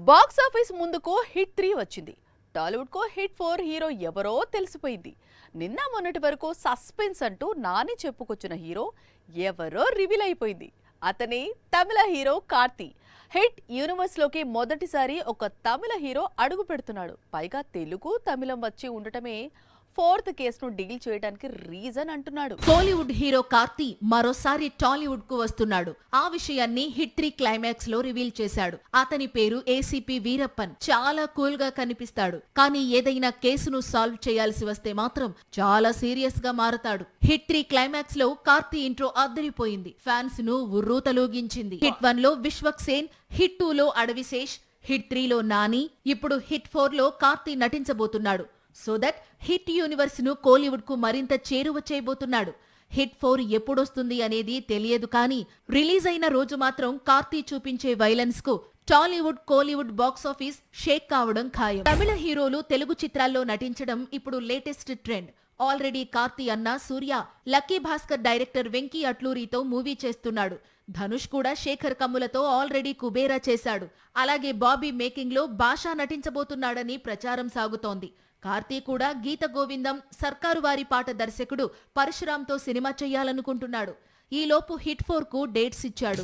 Box office ముందుకు hit 3 వచ్చింది. టాలీవుడ్ కో hit 4 hero ఎవరో తెలిసిపోయింది. నిన్న మొన్నటి వరకు సస్పెన్స్ అంటూ నాని చెప్పుకొచ్చిన హీరో ఎవరో రివీల్ అయిపోయింది. అతనే తమిళ హీరో కార్తీ. హిట్ యూనివర్స్ లోకి మొదటిసారి ఒక తమిళ హీరో అడుగు పెడుతున్నాడు. పైగా తెలుగు తమిళం వచ్చి ఉండటమే ఫోర్త్ కేసును డీల్ చేయడానికి రీజన్ అంటున్నాడు. కోలీవుడ్ హీరో కార్తీ మరోసారి టాలీవుడ్ కు వస్తున్నాడు. ఆ విషయాన్ని హిట్ 3 క్లైమాక్స్ లో రివీల్ చేశాడు. అతని పేరు ఏసీపీ వీరప్పన్. చాలా కూల్ గా కనిపిస్తాడు, కానీ ఏదైనా కేసును సాల్వ్ చేయాల్సి వస్తే మాత్రం చాలా సీరియస్ గా మారతాడు. హిట్ 3 క్లైమాక్స్ లో కార్తీ ఇంట్రో అద్దరిపోయింది. ఫ్యాన్స్ ను ఉర్రూతలూగించింది. హిట్ 1 లో విశ్వక్ సేన్, హిట్ 2 లో అడవిశేష్, హిట్ 3 లో నాని, ఇప్పుడు హిట్ 4 లో కార్తీ నటించబోతున్నాడు. సో దట్ హిట్ యూనివర్స్ ను కోలీవుడ్ కు మరింత చేరువ చేయబోతున్నాడు. హిట్ 4 ఎప్పుడొస్తుంది అనేది తెలియదు, కానీ రిలీజ్ అయిన రోజు మాత్రం కార్తీ చూపించే వైలెన్స్ కు టాలీవుడ్ కోలీవుడ్ బాక్స్ ఆఫీస్ షేక్ కావడం ఖాయం. తమిళ హీరోలు తెలుగు చిత్రాల్లో నటించడం ఇప్పుడు లేటెస్ట్ ట్రెండ్. ఆల్రెడీ కార్తీ అన్న సూర్య, లక్కీ భాస్కర్ డైరెక్టర్ వెంకీ అట్లూరితో మూవీ చేస్తున్నాడు. ధనుష్ కూడా శేఖర్ కమ్ములతో ఆల్రెడీ కుబేరా చేశాడు. అలాగే బాబీ మేకింగ్ లో భాషా నటించబోతున్నాడని ప్రచారం సాగుతోంది. కార్తీ కూడా గీత గోవిందం, సర్కారు వారి పాట దర్శకుడు పరశురాంతో సినిమా చేయాలనుకుంటున్నాడు. ఈలోపు హిట్ 4 కు డేట్స్ ఇచ్చాడు.